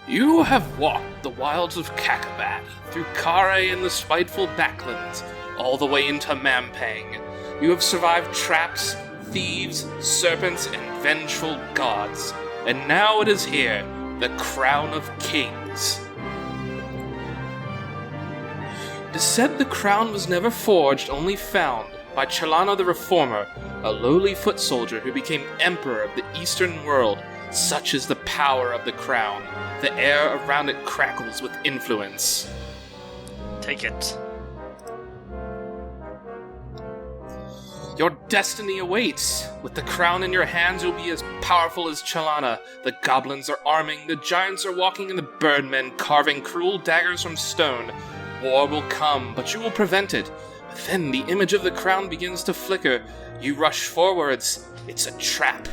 You have walked the wilds of Kakabad, through Kare and the spiteful Backlands, all the way into Mampang. You have survived traps, thieves, serpents, and vengeful gods. And now it is here, the Crown of Kings. It is said the crown was never forged, only found, by Chalana the Reformer, a lowly foot soldier who became emperor of the Eastern world. Such is the power of the crown. The air around it crackles with influence. Take it. Your destiny awaits. With the crown in your hands, you'll be as powerful as Chalana. The goblins are arming, the giants are walking, and the birdmen carving cruel daggers from stone. War will come, but you will prevent it. But then the image of the crown begins to flicker. You rush forwards. It's a trap.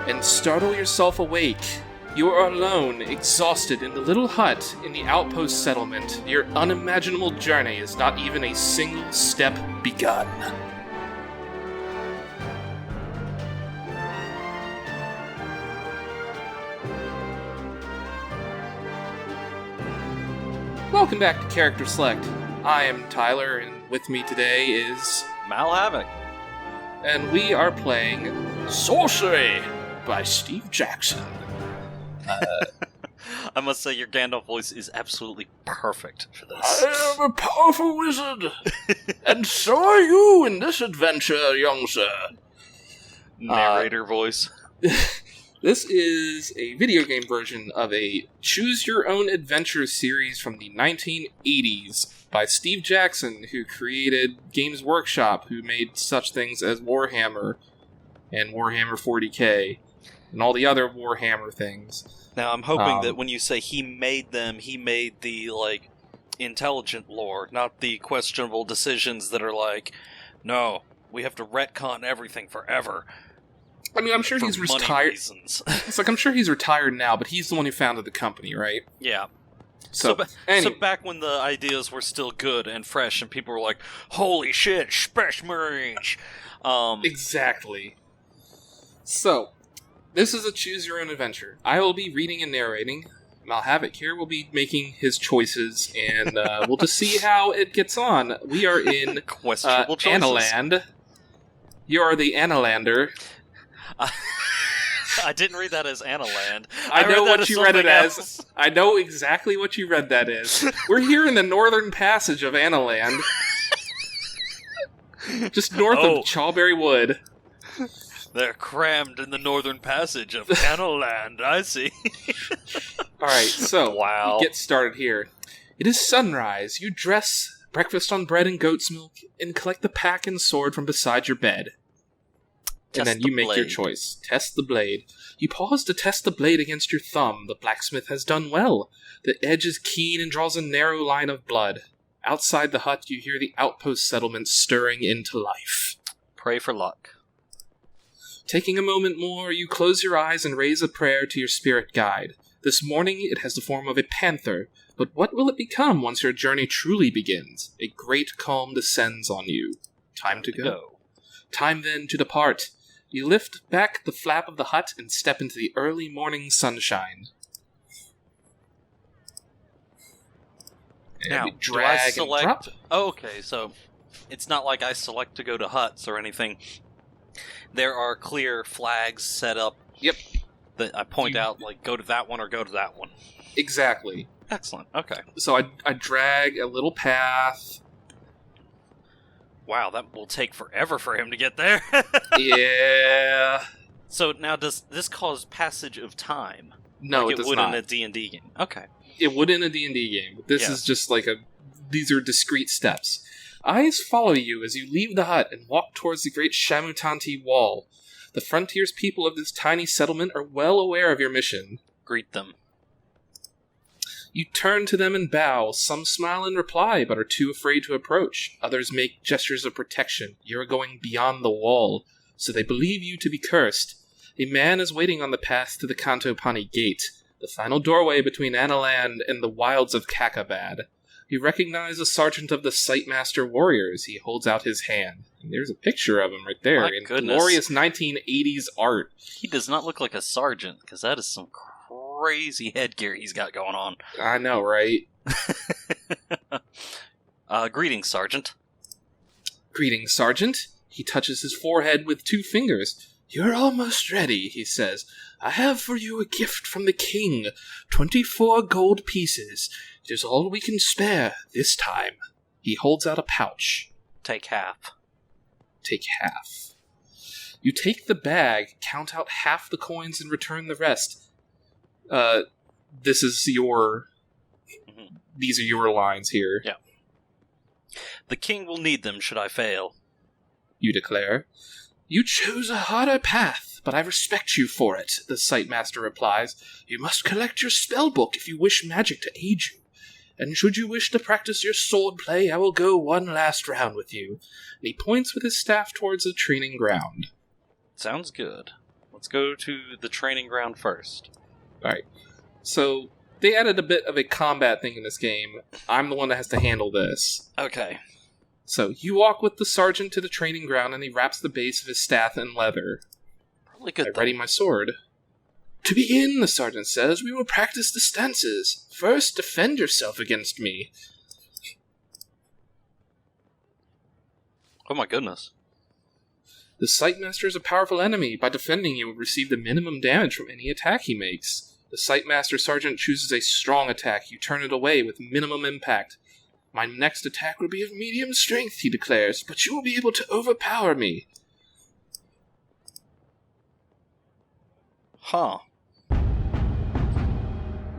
And startle yourself awake. You are alone, exhausted in the little hut in the outpost settlement. Your unimaginable journey is not even a single step begun. Welcome back to Character Select. I am Tyler, and with me today is Malhavoc. And we are playing Sorcery by Steve Jackson. I must say, your Gandalf voice is absolutely perfect for this. I am a powerful wizard, and so are you in this adventure, young sir. Narrator voice. This is a video game version of a choose-your-own-adventure series from the 1980s by Steve Jackson, who created Games Workshop, who made such things as Warhammer and Warhammer 40k, and all the other Warhammer things. Now, I'm hoping that when you say he made them, he made the, intelligent lore, not the questionable decisions that are no, we have to retcon everything forever. I mean, I'm sure he's retired. It's I'm sure he's retired now, but he's the one who founded the company, right? Yeah. So back when the ideas were still good and fresh, and people were like, "Holy shit, Special Marines!" Exactly. So, this is a choose-your-own-adventure. I will be reading and narrating. Malhavoc here will be making his choices, and we'll just see how it gets on. We are in questionable choices. Analand. You are the Analander. I didn't read that as Analand. I know what you read it as. I know exactly what you read that as. We're here in the northern passage of Analand. Just north of Chawberry Wood. They're crammed in the northern passage of Analand, I see. Alright, so, we get started here. It is sunrise. You dress, breakfast on bread and goat's milk, and collect the pack and sword from beside your bed. And then you make your choice. Test the blade. You pause to test the blade against your thumb. The blacksmith has done well. The edge is keen and draws a narrow line of blood. Outside the hut, you hear the outpost settlement stirring into life. Pray for luck. Taking a moment more, you close your eyes and raise a prayer to your spirit guide. This morning, it has the form of a panther, but what will it become once your journey truly begins? A great calm descends on you. Time to go. Time then to depart. You lift back the flap of the hut and step into the early morning sunshine. And now, do I select... Oh, okay, so it's not like I select to go to huts or anything. There are clear flags set up. Yep. That I point out, go to that one or go to that one. Exactly. Excellent, okay. So I drag a little path. Wow, that will take forever for him to get there. Yeah. So now, does this cause passage of time? No, it does not. It would in a D&D game. Okay. It would in a D&D game. This is just these are discrete steps. Eyes follow you as you leave the hut and walk towards the great Shamutanti wall. The frontiers people of this tiny settlement are well aware of your mission. Greet them. You turn to them and bow. Some smile in reply, but are too afraid to approach. Others make gestures of protection. You are going beyond the wall, so they believe you to be cursed. A man is waiting on the path to the Kanto Pawnee gate, the final doorway between Analand and the wilds of Kakabad. You recognize a sergeant of the Sightmaster Warriors. He holds out his hand. And there's a picture of him right there in glorious 1980s art. He does not look like a sergeant, because that is some crazy headgear he's got going on. I know, right? Greetings, Sergeant. Greetings, Sergeant. He touches his forehead with 2 fingers. You're almost ready, he says. I have for you a gift from the king. 24 gold pieces. It is all we can spare this time. He holds out a pouch. Take half. Take half. You take the bag, count out half the coins, and return the rest. This is your... These are your lines here. Yeah. The king will need them should I fail. You declare. You chose a harder path, but I respect you for it, the Sightmaster replies. You must collect your spellbook if you wish magic to aid you. And should you wish to practice your swordplay, I will go one last round with you. And he points with his staff towards the training ground. Sounds good. Let's go to the training ground first. Alright. So, they added a bit of a combat thing in this game. I'm the one that has to handle this. Okay. So, you walk with the sergeant to the training ground, and he wraps the base of his staff in leather. Probably good. I ready my sword. To begin, the sergeant says, we will practice the stances. First, defend yourself against me. Oh my goodness. The Sightmaster is a powerful enemy. By defending, you will receive the minimum damage from any attack he makes. The Sightmaster Sergeant chooses a strong attack. You turn it away with minimum impact. My next attack will be of medium strength, he declares, but you will be able to overpower me. Huh.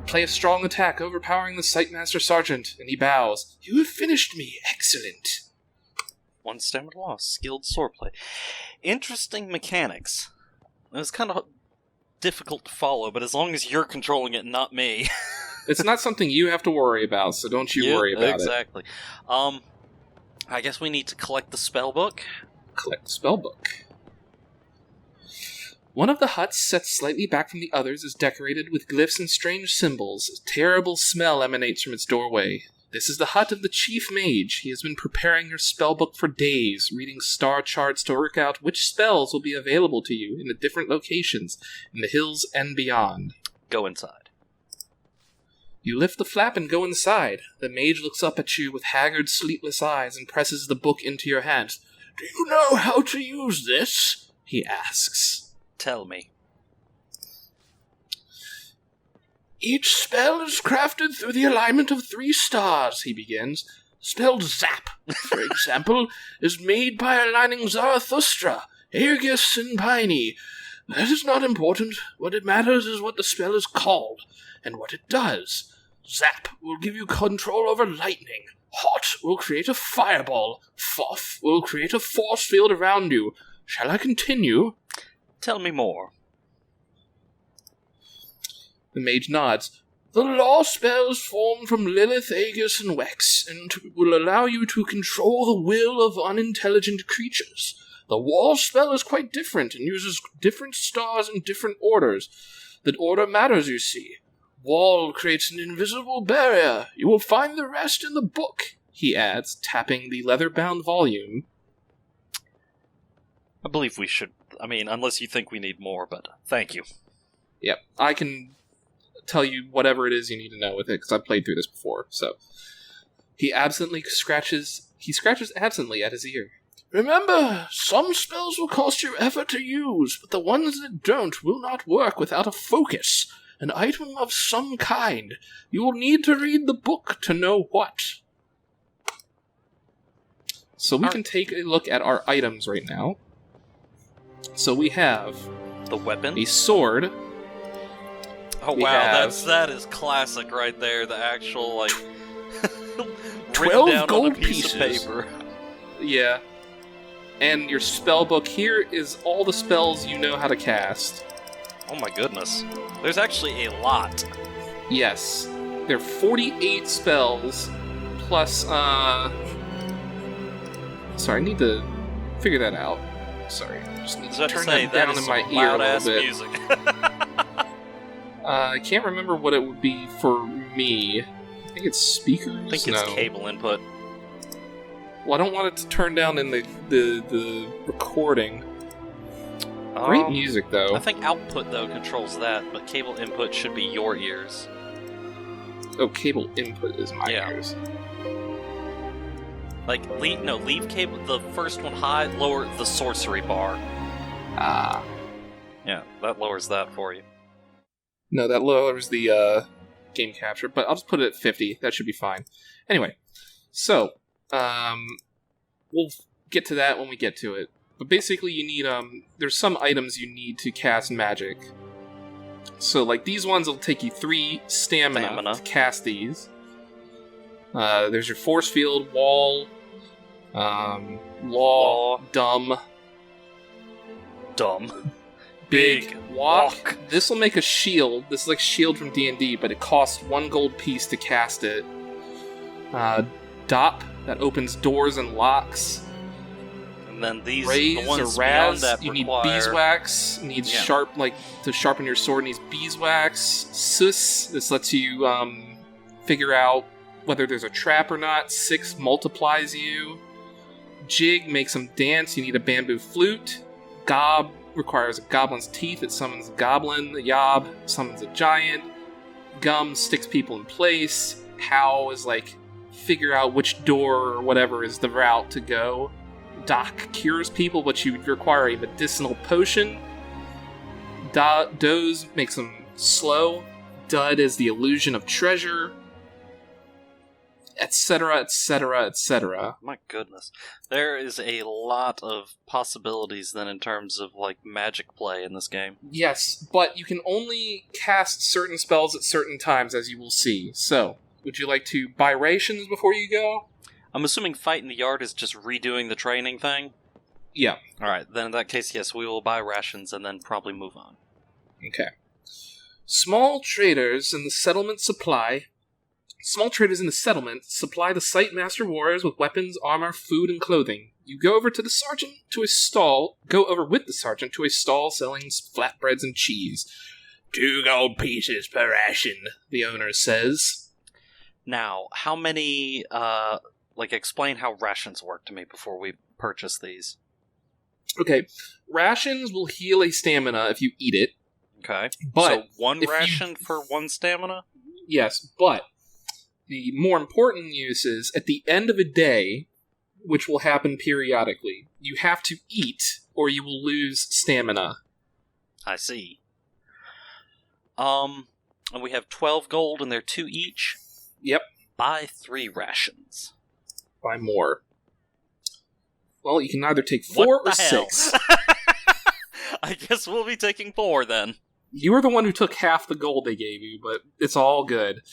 Play a strong attack, overpowering the Sightmaster Sergeant, and he bows. You have finished me. Excellent. 1 stamina loss. Skilled swordplay. Interesting mechanics. It's kind of difficult to follow, but as long as you're controlling it, not me. It's not something you have to worry about, so don't you worry about exactly. I guess we need to collect the spellbook. Collect the spellbook. One of the huts, set slightly back from the others, is decorated with glyphs and strange symbols. A terrible smell emanates from its doorway. This is the hut of the Chief Mage. He has been preparing your spellbook for days, reading star charts to work out which spells will be available to you in the different locations, in the hills and beyond. Go inside. You lift the flap and go inside. The mage looks up at you with haggard, sleepless eyes and presses the book into your hands. Do you know how to use this? He asks. Tell me. Each spell is crafted through the alignment of 3 stars, he begins. Spell Zap, for example, is made by aligning Zarathustra, Aegis, and Pawnee. That is not important. What it matters is what the spell is called, and what it does. Zap will give you control over lightning. Hot will create a fireball. Foff will create a force field around you. Shall I continue? Tell me more. The mage nods. The law spell is formed from Lilith, Aegis, and Wex, and will allow you to control the will of unintelligent creatures. The wall spell is quite different and uses different stars in different orders. The order matters, you see. Wall creates an invisible barrier. You will find the rest in the book, he adds, tapping the leather-bound volume. I believe we should. I mean, unless you think we need more, but thank you. Yep, I can tell you whatever it is you need to know with it, because I've played through this before, so. He scratches absently at his ear. Remember, some spells will cost you effort to use, but the ones that don't will not work without a focus, an item of some kind. You will need to read the book to know what. So we can take a look at our items right now. So we have the weapon, a sword. Oh wow, that is classic right there. The actual 12 gold pieces of paper. Yeah. And your spell book here is all the spells you know how to cast. Oh my goodness. There's actually a lot. Yes. There are 48 spells, plus, Sorry, I need to figure that out. Sorry. I just need to turn that down in my ear a little bit. Music. I can't remember what it would be for me. I think it's speakers? I think it's cable input. Well, I don't want it to turn down in the recording. Great music, though. I think output, though, controls that, but cable input should be your ears. Oh, cable input is my ears. Like, leave cable, the first one high, lower the sorcery bar. Ah. Yeah, that lowers that for you. No, that lowers the game capture, but I'll just put it at 50. That should be fine. Anyway, so, we'll get to that when we get to it. But basically you need, there's some items you need to cast magic. So, like, these ones will take you 3 stamina to cast these. There's your force field, wall, law, dumb. Big walk. This will make a shield. This is like shield from D&D, but it costs 1 gold piece to cast it. Dop, that opens doors and locks. And then these, Raise the ones or Raz, that you require... need beeswax. Needs sharp, like, to sharpen your sword, needs beeswax. Sus, this lets you, figure out whether there's a trap or not. 6 multiplies you. Jig makes them dance, you need a bamboo flute. Gob requires a goblin's teeth, it summons a goblin. Yob summons a giant. Gum sticks people in place. How is, like, figure out which door or whatever is the route to go. Doc cures people, but you require a medicinal potion. Doze makes them slow. Dud is the illusion of treasure. Etc., etc., etc. My goodness. There is a lot of possibilities then in terms of, like, magic play in this game. Yes, but you can only cast certain spells at certain times, as you will see. So, would you like to buy rations before you go? I'm assuming Fight in the Yard is just redoing the training thing? Yeah. Alright, then in that case, yes, we will buy rations and then probably move on. Okay. Small traders in the settlement supply the site master warriors with weapons, armor, food, and clothing. You go over with the sergeant to a stall selling flatbreads and cheese. 2 gold pieces per ration, the owner says. Now, how many, explain how rations work to me before we purchase these. Okay, rations will heal a stamina if you eat it. Okay, but so 1 ration for 1 stamina? Yes, but the more important use is, at the end of a day, which will happen periodically, you have to eat, or you will lose stamina. I see. And we have 12 gold, and they're 2 each? Yep. Buy 3 rations. Buy more. Well, you can either take 4 or 6. I guess we'll be taking 4, then. You were the one who took half the gold they gave you, but it's all good.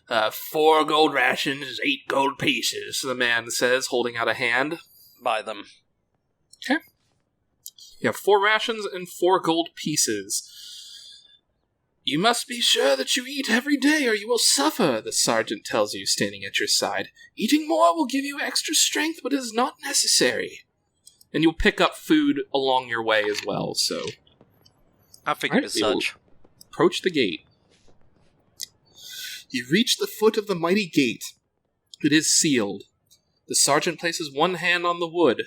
4 gold rations is 8 gold pieces, the man says, holding out a hand. Buy them. Okay. You have 4 rations and 4 gold pieces. You must be sure that you eat every day or you will suffer, the sergeant tells you, standing at your side. Eating more will give you extra strength, but it is not necessary. And you'll pick up food along your way as well, so... I figured as such. Approach the gate. You reach the foot of the mighty gate. It is sealed. The sergeant places one hand on the wood.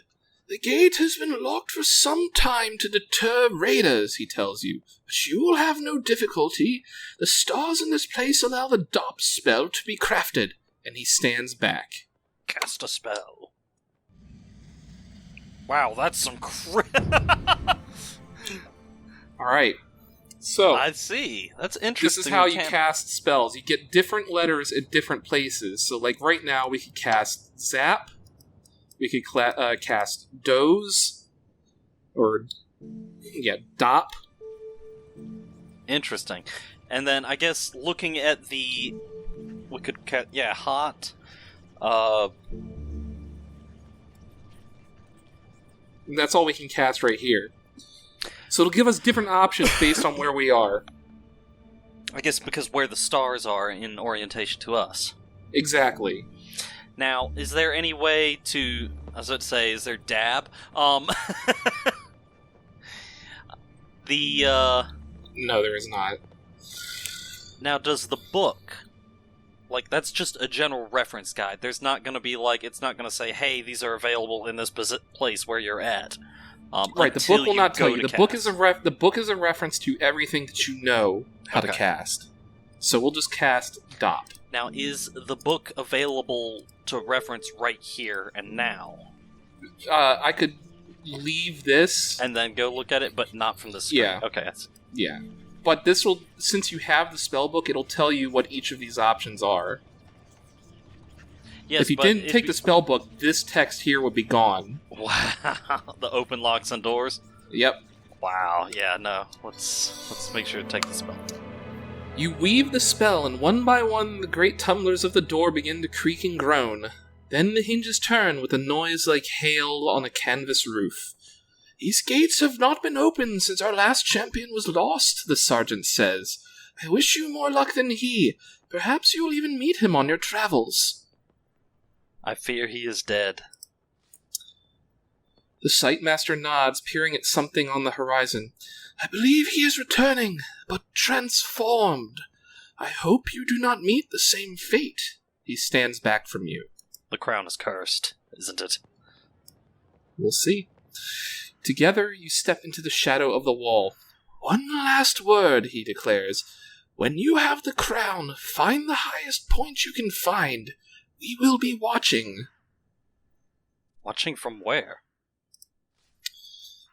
The gate has been locked for some time to deter raiders, he tells you. But you will have no difficulty. The stars in this place allow the Dop spell to be crafted. And he stands back. Cast a spell. Wow, that's some Alright. So, I see. That's interesting. This is how you cast spells. You get different letters at different places. So, like, right now, we could cast Zap. We could cast Doze. Or, Dop. Interesting. And then, I guess, looking at the... We could Hot. And that's all we can cast right here. So it'll give us different options based on where we are. I guess because where the stars are in orientation to us. Exactly. Now, is there any way to... I was about to say, is there dab? No, there is not. Now, does the book Like, that's just a general reference guide. There's not going to be, like, it's not going to say, hey, these are available in this place where you're at. Right, the book will not tell you. The book is a reference to everything that you know how to cast. So we'll just cast Dop. Now, is the book available to reference right here and now? I could leave this and then go look at it, but not from the screen. Yeah. Okay. Yeah. But this will, since you have the spellbook, it'll tell you what each of these options are. Yes, if you didn't take the spellbook, this text here would be gone. Wow. The open locks and doors? Yep. Wow. Yeah, no. Let's make sure to take the spell. You weave the spell, and one by one the great tumblers of the door begin to creak and groan. Then the hinges turn with a noise like hail on a canvas roof. These gates have not been opened since our last champion was lost, the sergeant says. I wish you more luck than he. Perhaps you'll even meet him on your travels. I fear he is dead. The Sightmaster nods, peering at something on the horizon. I believe he is returning, but transformed. I hope you do not meet the same fate. He stands back from you. The crown is cursed, isn't it? We'll see. Together, you step into the shadow of the wall. One last word, he declares. When you have the crown, find the highest point you can find. We will be watching. Watching from where?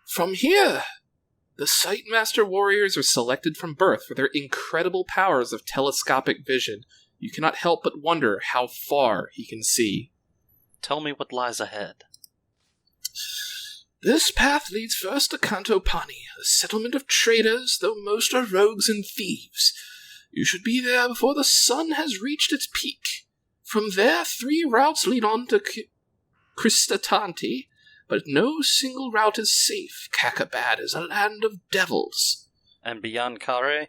From here. The Sightmaster warriors are selected from birth for their incredible powers of telescopic vision. You cannot help but wonder how far he can see. Tell me what lies ahead. This path leads first to Kanto, Pawnee, a settlement of traders, though most are rogues and thieves. You should be there before the sun has reached its peak. From there, 3 routes lead on to Kristatanti, but no single route is safe. Kakabad is a land of devils. And beyond Kare?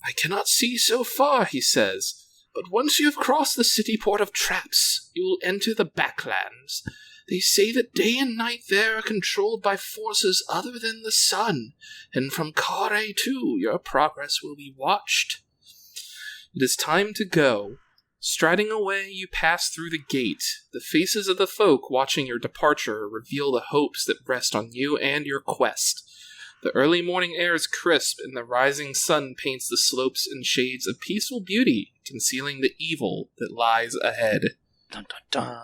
I cannot see so far, he says, but once you have crossed the city port of Traps, you will enter the Backlands. They say that day and night there are controlled by forces other than the sun, and from Kare too your progress will be watched. It is time to go. Striding away, you pass through the gate. The faces of the folk watching your departure reveal the hopes that rest on you and your quest. The early morning air is crisp, and the rising sun paints the slopes in shades of peaceful beauty, concealing the evil that lies ahead. Dun dun dun.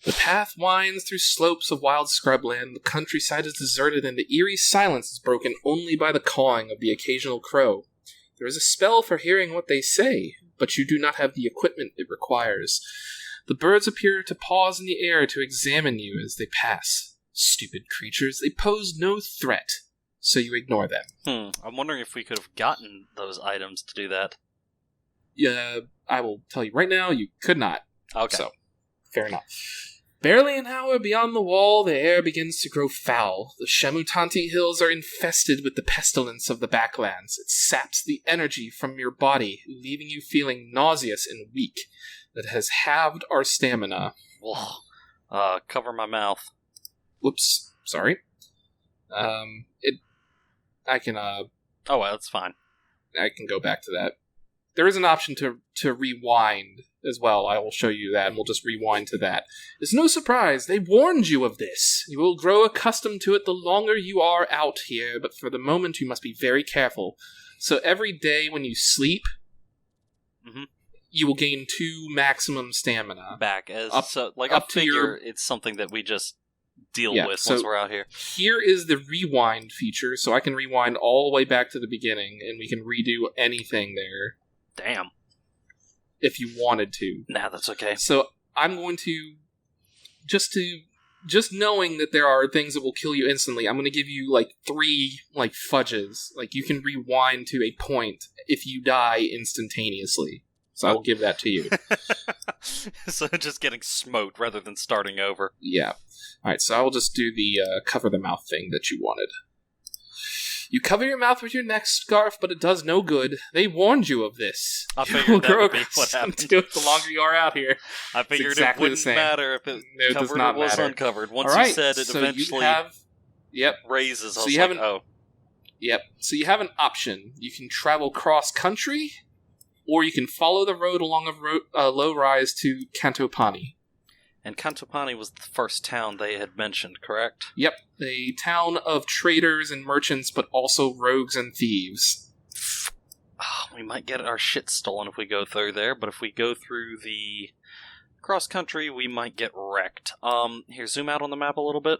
The path winds through slopes of wild scrubland. The countryside is deserted, and the eerie silence is broken only by the cawing of the occasional crow. There is a spell for hearing what they say, but you do not have the equipment it requires. The birds appear to pause in the air to examine you as they pass. Stupid creatures, they pose no threat, so you ignore them. I'm wondering if we could have gotten those items to do that. Yeah, I will tell you right now, you could not. Okay. So, fair enough. Barely an hour beyond the wall, the air begins to grow foul. The Shamutanti hills are infested with the pestilence of the Backlands. It saps the energy from your body, leaving you feeling nauseous and weak. That has halved our stamina. Whoa. Cover my mouth. Whoops. Sorry. I can, Oh, well, that's fine. I can go back to that. There is an option to rewind as well. I will show you that, and we'll just rewind to that. It's no surprise. They warned you of this. You will grow accustomed to it the longer you are out here, but for the moment you must be very careful. So every day when you sleep, you will gain 2 maximum stamina. Back. I figure it's something that we just deal with once we're out here. Here is the rewind feature, so I can rewind all the way back to the beginning, and we can redo anything there. Damn. If you wanted to. Nah, that's okay. So I'm going to just knowing that there are things that will kill you instantly, I'm going to give you 3 fudges. You can rewind to a point if you die instantaneously. So I will give that to you. So just getting smoked rather than starting over. Yeah. Alright, so I will just do the cover the mouth thing that you wanted. You cover your mouth with your neck scarf, but it does no good. They warned you of this. I figured that would be what happened. The longer you are out here. I figured it wouldn't matter if it covered or was uncovered. Once you said it eventually raises, I was like, oh. Yep. So you have an option. You can travel cross-country, or you can follow the road along a low rise to Kanto, Pawnee. And Kanto Pawnee was the first town they had mentioned, correct? Yep. A town of traders and merchants, but also rogues and thieves. Oh, we might get our shit stolen if we go through there, but if we go through the cross-country, we might get wrecked. Here, zoom out on the map a little bit.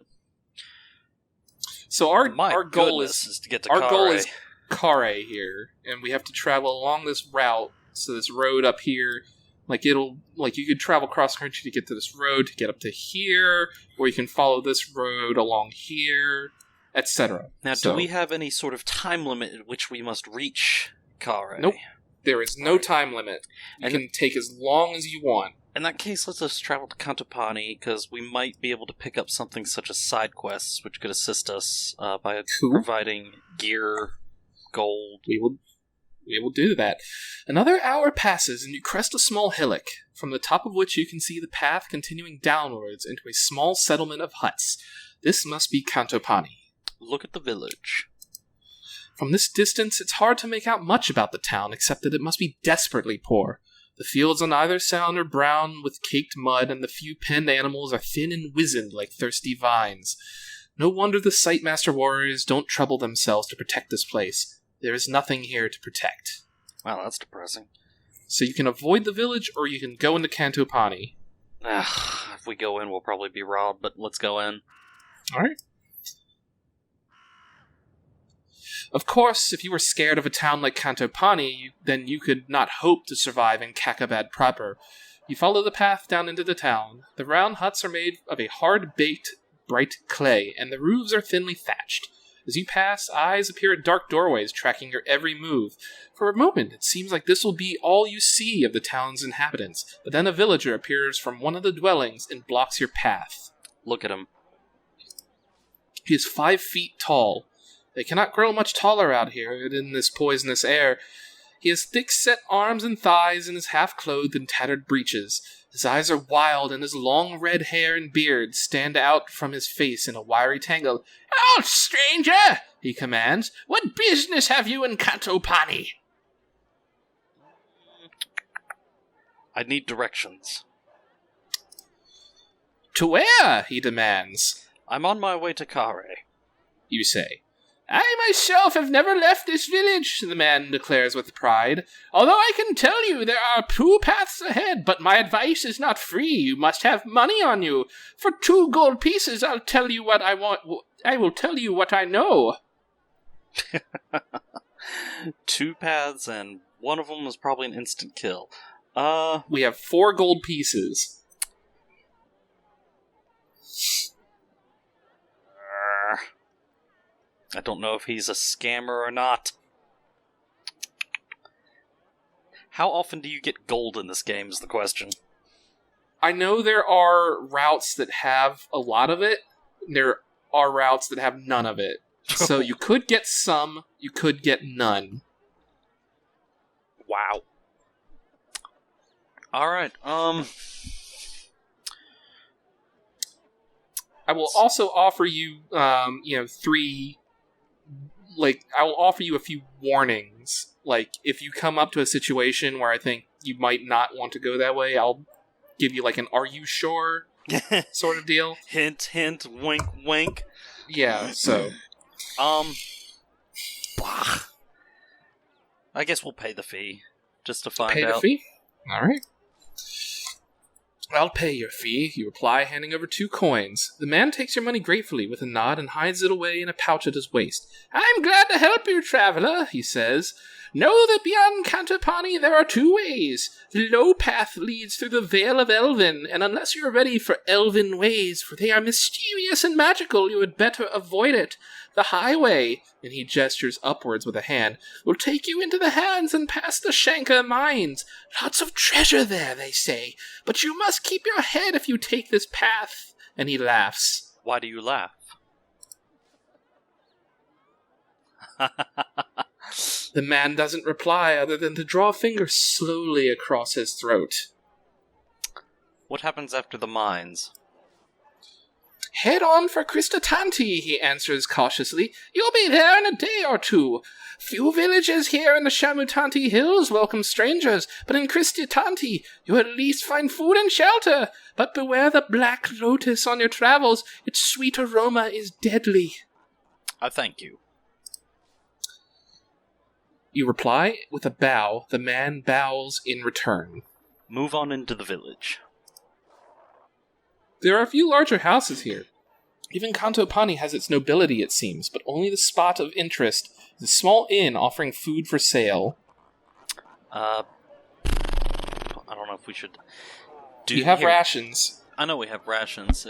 So our goal is to get to our Kare. goal is Kare here, and we have to travel along this route. So this road up here, you could travel cross country to get to this road to get up to here, or you can follow this road along here, etc. Now, do we have any sort of time limit at which we must reach Kare? Nope. There is no time limit. You can take as long as you want. In that case, let's just travel to Kanto Pawnee, because we might be able to pick up something such as side quests, which could assist us by providing gear, gold. We will do that. Another hour passes, and you crest a small hillock, from the top of which you can see the path continuing downwards into a small settlement of huts. This must be Kanto Pawnee. Look at the village. From this distance, it's hard to make out much about the town, except that it must be desperately poor. The fields on either side are brown with caked mud, and the few penned animals are thin and wizened like thirsty vines. No wonder the Sightmaster warriors don't trouble themselves to protect this place. There is nothing here to protect. Wow, that's depressing. So you can avoid the village, or you can go into Kanto Pawnee. If we go in, we'll probably be robbed, but let's go in. Alright. Of course, if you were scared of a town like Kanto Pawnee, then you could not hope to survive in Kakabad proper. You follow the path down into the town. The round huts are made of a hard-baked, bright clay, and the roofs are thinly thatched. As you pass, eyes appear at dark doorways, tracking your every move. For a moment, it seems like this will be all you see of the town's inhabitants, but then a villager appears from one of the dwellings and blocks your path. Look at him. He is 5 feet tall. They cannot grow much taller out here in this poisonous air. He has thick-set arms and thighs and is half-clothed in tattered breeches. His eyes are wild, and his long red hair and beard stand out from his face in a wiry tangle. "Halt, stranger!" he commands. "What business have you in Kanto Pawnee?" I need directions. "To where?" he demands. "I'm on my way to Kare." You say. "I myself have never left this village," the man declares with pride. "Although I can tell you there are 2 paths ahead, but my advice is not free. You must have money on you. For 2 gold pieces, I'll tell you what I want. I will tell you what I know." 2 paths, and one of them was probably an instant kill. We have 4 gold pieces. I don't know if he's a scammer or not. How often do you get gold in this game is the question. I know there are routes that have a lot of it. There are routes that have none of it. So you could get some, you could get none. Wow. Alright, I will also offer you, 3... I will offer you a few warnings. Like, if you come up to a situation where I think you might not want to go that way, I'll give you, an "are you sure?" sort of deal. Hint, hint, wink, wink. Yeah, so. I guess we'll pay the fee, just to find out. Pay the fee? Alright. "I'll pay your fee," you reply, handing over 2 coins. The man takes your money gratefully with a nod and hides it away in a pouch at his waist. "I'm glad to help you, traveler," he says. "Know that beyond Kanto Pawnee there are 2 ways. The low path leads through the Vale of Elven, and unless you're ready for elven ways, for they are mysterious and magical, you had better avoid it. The highway," and he gestures upwards with a hand, "will take you into the hands and past the Shankar mines. Lots of treasure there, they say, but you must keep your head if you take this path," and he laughs. Why do you laugh? The man doesn't reply other than to draw a finger slowly across his throat. What happens after the mines? Head on for Kristatanti, he answers cautiously. You'll be there in a day or two. Few villages here in the Shamutanti Hills welcome strangers, but in Kristatanti you at least find food and shelter. But beware the black lotus on your travels. Its sweet aroma is deadly. I thank you. You reply with a bow. The man bows in return. Move on into the village. There are a few larger houses here. Even Kanto Pawnee has its nobility, it seems, but only the spot of interest is a small inn offering food for sale. I don't know if we should... You have rations. I know we have rations,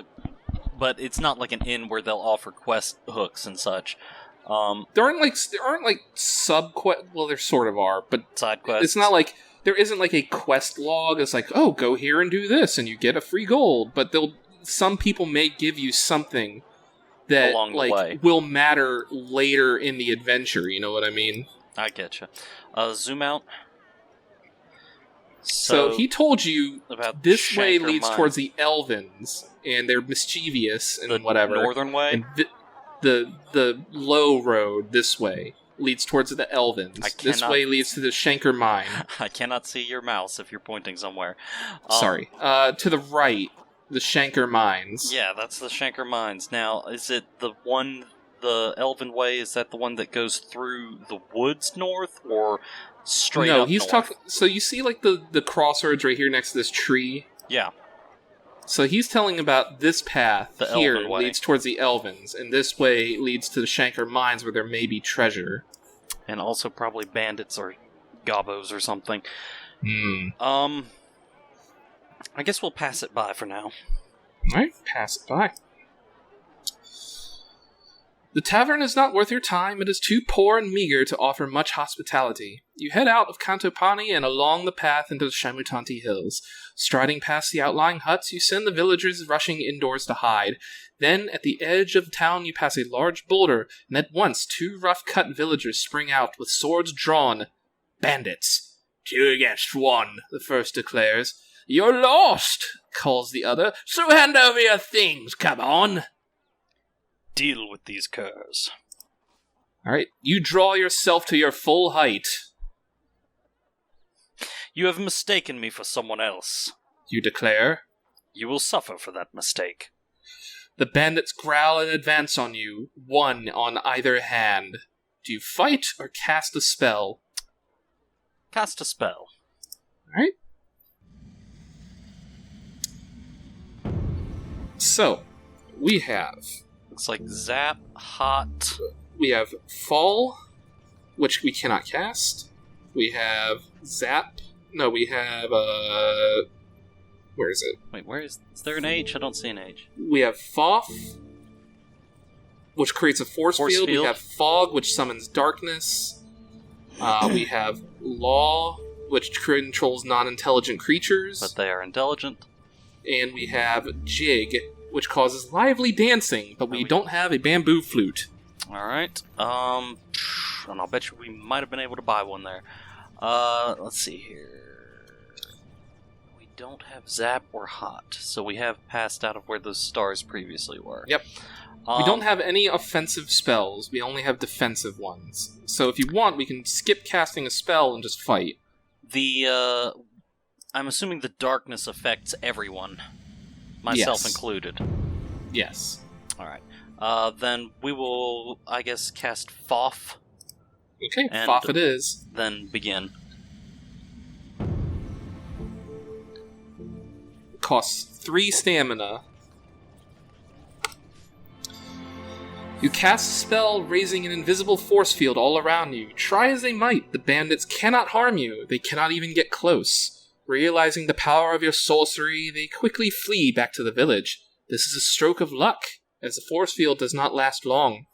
but it's not like an inn where they'll offer quest hooks and such. There aren't like sub quest. Well, there sort of are, but side quests. It's not like there isn't like a quest log. It's like, oh, go here and do this, and you get a free gold. But some people may give you something that along the way will matter later in the adventure. You know what I mean? I getcha. Zoom out. So he told you this way leads mine. towards the Elvins, and they're mischievous and whatever. Northern way. And the low road this way leads towards the Elvins. This way leads to the Shanker Mine. I cannot see your mouse if you're pointing somewhere. Sorry. To the right, the Shanker Mines. Yeah, that's the Shanker Mines. Now, is it the Elven Way, is that the one that goes through the woods north, or straight up north? No, he's talking... So you see, like, the crossroads right here next to this tree? Yeah. So he's telling about this path here leads towards the Elvins, and this way leads to the Shanker Mines where there may be treasure. And also probably bandits or gobos or something. I guess we'll pass it by for now. Alright, pass it by. The tavern is not worth your time. It is too poor and meager to offer much hospitality. You head out of Kanto Pawnee and along the path into the Shamutanti Hills. Striding past the outlying huts, you send the villagers rushing indoors to hide. Then, at the edge of the town, you pass a large boulder, and at once 2 rough-cut villagers spring out with swords drawn. Bandits. 2 against 1, the first declares. You're lost, calls the other, so hand over your things, come on. Deal with these curs. Alright, you draw yourself to your full height. You have mistaken me for someone else. You declare. You will suffer for that mistake. The bandits growl and advance on you, 1 on either hand. Do you fight or cast a spell? Cast a spell. Alright. So, we have... Looks like Zap, Hot. We have Fall, which we cannot cast. We have Zap. No, we have, where is it? Wait, is there an H? I don't see an H. We have Foff, which creates a force field. We have Fog, which summons darkness. We have Law, which controls non-intelligent creatures. But they are intelligent. And we have Jig, which causes lively dancing, but we don't have a bamboo flute. Alright, and I'll bet you we might have been able to buy one there. Let's see here. We don't have Zap or Hot, so we have passed out of where those stars previously were. Yep. We don't have any offensive spells, we only have defensive ones. So if you want, we can skip casting a spell and just fight. I'm assuming the darkness affects everyone. Myself included. Yes. Alright. Then we will, I guess, cast Foff. Okay, Foff it is. Then begin. Costs 3 stamina. You cast a spell, raising an invisible force field all around you. Try as they might, the bandits cannot harm you. They cannot even get close. Realizing the power of your sorcery, they quickly flee back to the village. This is a stroke of luck, as the force field does not last long.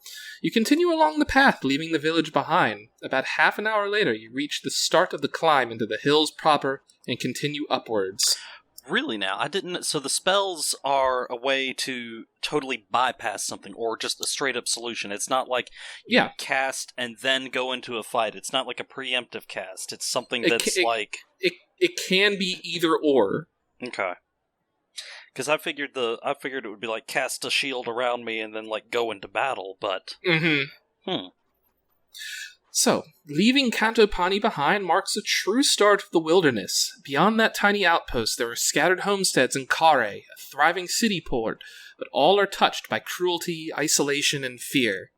You continue along the path, leaving the village behind. About half an hour later, you reach the start of the climb into the hills proper and continue upwards. Really now? I didn't... So the spells are a way to totally bypass something, or just a straight-up solution. It's not like you cast and then go into a fight. It's not like a preemptive cast. It's something that's like... It can be either or. Okay. Because I figured it would be like cast a shield around me and then like go into battle, but So, leaving Kanto Pawnee behind marks a true start of the wilderness. Beyond that tiny outpost, there are scattered homesteads in Kare, a thriving city port, but all are touched by cruelty, isolation, and fear.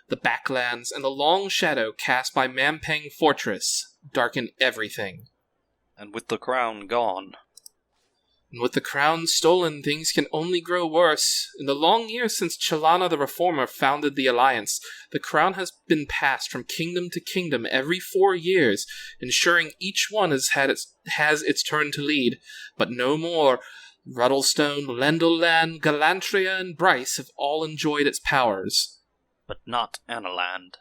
The backlands and the long shadow cast by Mampang Fortress darken everything. And with the crown gone. And with the crown stolen, things can only grow worse. In the long years since Chalana the Reformer founded the Alliance, the crown has been passed from kingdom to kingdom every 4 years, ensuring each one has its turn to lead. But no more. Ruddlestone, Lendelland, Galantria, and Bryce have all enjoyed its powers. But not Analander.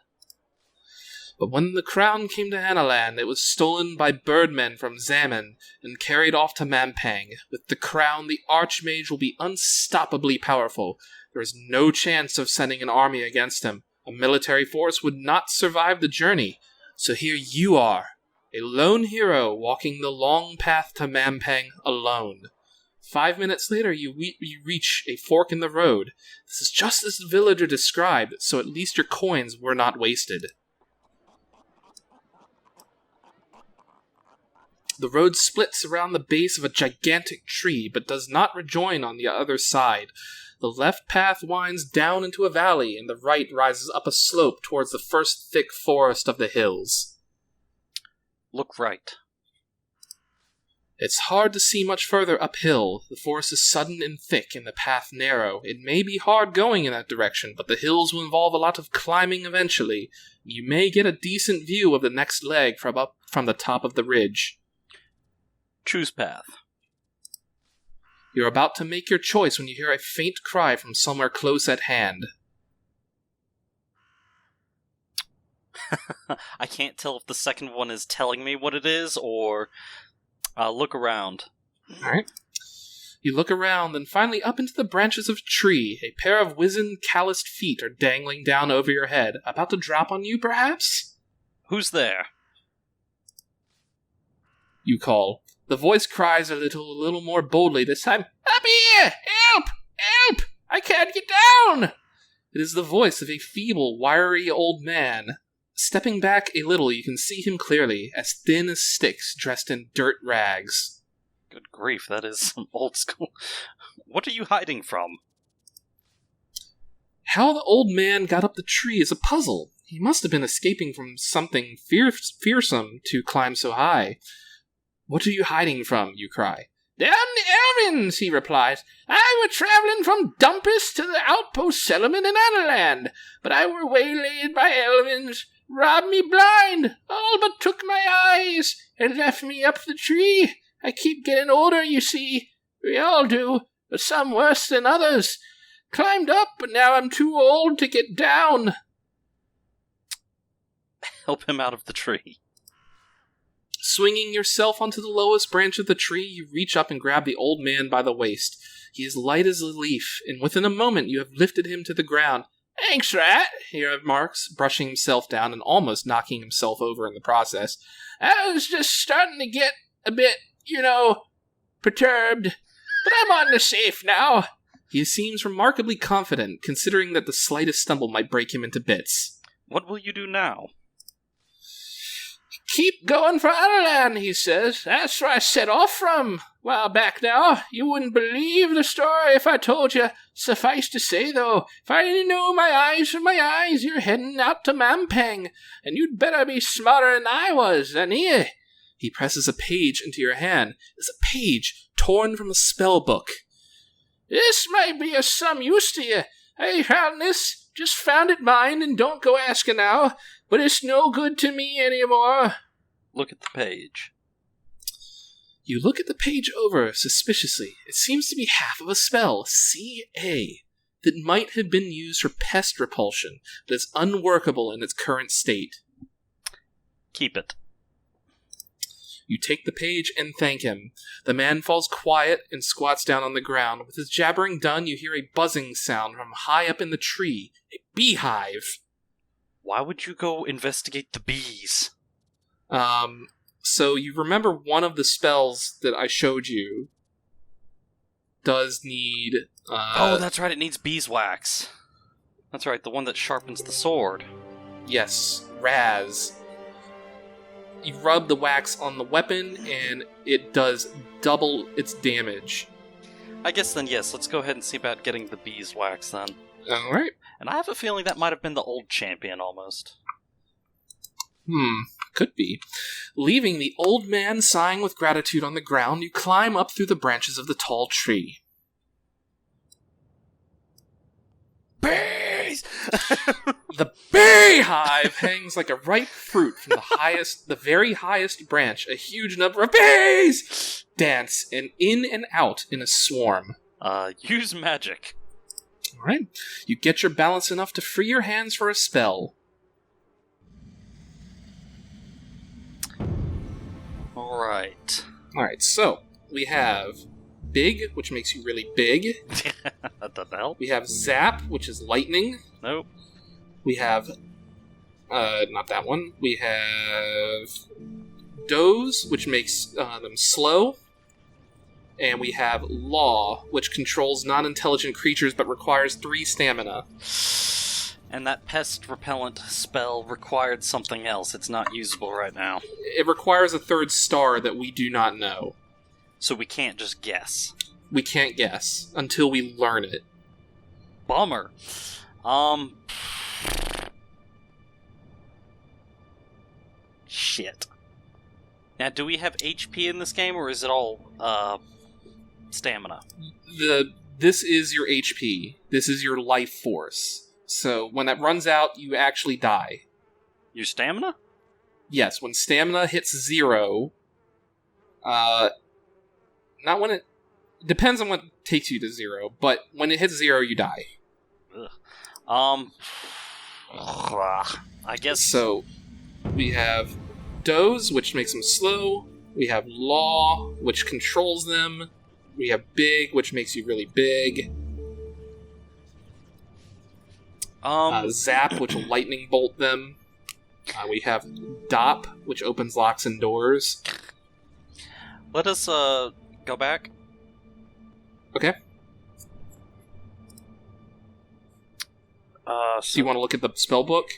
But when the crown came to Analand, it was stolen by birdmen from Zaman and carried off to Mampang. With the crown, the Archmage will be unstoppably powerful. There is no chance of sending an army against him. A military force would not survive the journey. So here you are, a lone hero walking the long path to Mampang alone. 5 minutes later, you reach a fork in the road. This is just as the villager described, so at least your coins were not wasted. The road splits around the base of a gigantic tree, but does not rejoin on the other side. The left path winds down into a valley, and the right rises up a slope towards the first thick forest of the hills. Look right. It's hard to see much further uphill. The forest is sudden and thick, and the path narrow. It may be hard going in that direction, but the hills will involve a lot of climbing eventually. You may get a decent view of the next leg from the top of the ridge. Choose path. You're about to make your choice when you hear a faint cry from somewhere close at hand. I can't tell if the second one is telling me what it is, or... look around. Alright. You look around, and finally up into the branches of a tree. A pair of wizened, calloused feet are dangling down over your head. About to drop on you, perhaps? Who's there? You call. The voice cries a little more boldly this time. Up here! Help! Help! I can't get down! It is the voice of a feeble, wiry old man. Stepping back a little, you can see him clearly, as thin as sticks, dressed in dirt rags. Good grief, that is some old school. What are you hiding from? How the old man got up the tree is a puzzle. He must have been escaping from something fearsome to climb so high. What are you hiding from? You cry. Down the Elvins, he replies. I were travelling from Dumpus to the outpost settlement in Analand, but I were waylaid by Elvins, robbed me blind, all but took my eyes, and left me up the tree. I keep getting older, you see. We all do, but some worse than others. Climbed up, but now I'm too old to get down. Help him out of the tree. Swinging yourself onto the lowest branch of the tree, you reach up and grab the old man by the waist. He is light as a leaf, and within a moment you have lifted him to the ground. Thanks, Rat, he remarks, brushing himself down and almost knocking himself over in the process. I was just starting to get a bit, perturbed, but I'm on the safe now. He seems remarkably confident, considering that the slightest stumble might break him into bits. What will you do now? Keep going for Analand, he says. That's where I set off from. While back now, you wouldn't believe the story if I told you. Suffice to say, though, if I knew my eyes from my eyes, you're heading out to Mampang, and you'd better be smarter than I was, and here. He presses a page into your hand. It's a page torn from a spell book. This might be of some use to you. I found this, just found it mine, and don't go asking now, but it's no good to me anymore. Look at the page. You look at the page over suspiciously. It seems to be half of a spell, C.A., that might have been used for pest repulsion, but is unworkable in its current state. Keep it. You take the page and thank him. The man falls quiet and squats down on the ground. With his jabbering done, you hear a buzzing sound from high up in the tree. A beehive. Why would you go investigate the bees? So you remember one of the spells that I showed you does need... oh, that's right, it needs beeswax. That's right, the one that sharpens the sword. Yes, Raz. You rub the wax on the weapon, and it does double its damage. I guess then, yes, let's go ahead and see about getting the beeswax then. Alright. And I have a feeling that might have been the old champion, almost. Could be. Leaving the old man sighing with gratitude on the ground, you climb up through the branches of the tall tree. Bees! The beehive hangs like a ripe fruit from the very highest branch. A huge number of bees dance in and out in a swarm. Use magic. Alright. You get your balance enough to free your hands for a spell. Alright, so we have Big, which makes you really big. That doesn't help. We have Zap, which is lightning. Nope. We have, not that one. We have Doze, which makes them slow. And we have Law, which controls non-intelligent creatures but requires 3 stamina. And that pest repellent spell required something else. It's not usable right now. It requires a 3rd star that we do not know. So we can't just guess. We can't guess until we learn it. Bummer. Shit. Now, do we have HP in this game, or is it all, stamina? This is your HP. This is your life force. So when that runs out, you actually die. Your stamina? Yes, when stamina hits 0, not when it depends on what takes you to 0, but when it hits 0, you die. I guess so. We have Doze, which makes them slow. We have Law, which controls them. We have Big, which makes you really big. Zap, which will lightning bolt them. We have Dop, which opens locks and doors. Let us go back. Okay. So do you want to look at the spell book?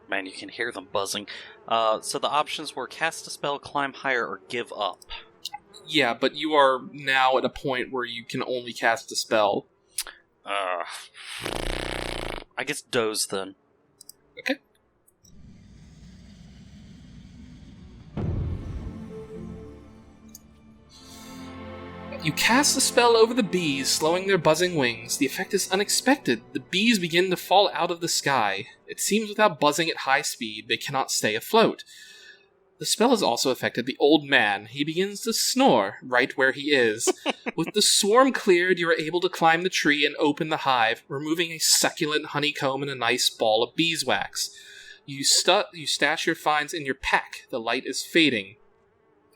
Man, you can hear them buzzing. So the options were cast a spell, climb higher, or give up. Yeah, but you are now at a point where you can only cast a spell. I guess Doze then. Okay. You cast a spell over the bees, slowing their buzzing wings. The effect is unexpected. The bees begin to fall out of the sky. It seems without buzzing at high speed, they cannot stay afloat. The spell has also affected the old man. He begins to snore right where he is. With the swarm cleared, you are able to climb the tree and open the hive, removing a succulent honeycomb and a nice ball of beeswax. You stash your finds in your pack. The light is fading.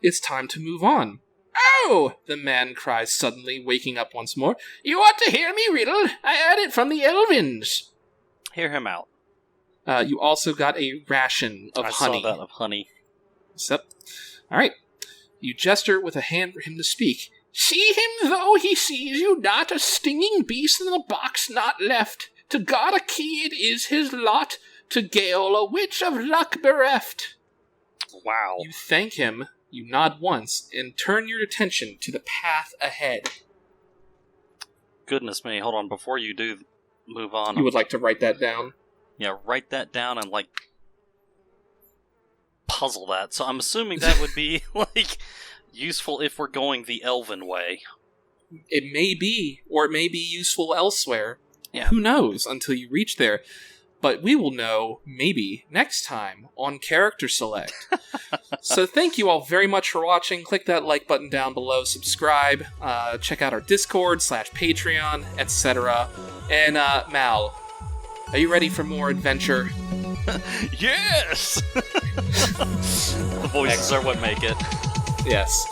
It's time to move on. Oh! The man cries suddenly, waking up once more. You want to hear me riddle? I heard it from the Elvins. Hear him out. You also got a ration of honey. I saw that, of honey. Yep. Alright. You gesture with a hand for him to speak. See him, though he sees you not, a stinging beast in a box not left. To God a key it is his lot, to Gale a witch of luck bereft. Wow. You thank him, you nod once, and turn your attention to the path ahead. Goodness me, hold on, before you do move on... You would like to write that down? Yeah, write that down and, puzzle that. So I'm assuming that would be, useful if we're going the elven way. It may be, or it may be useful elsewhere. Yeah. Who knows until you reach there. But we will know, maybe, next time on Character Select. So thank you all very much for watching. Click that like button down below, subscribe, check out our Discord /Patreon, etc. And, Mal, are you ready for more adventure? Yes! The voices are what make it. Yes.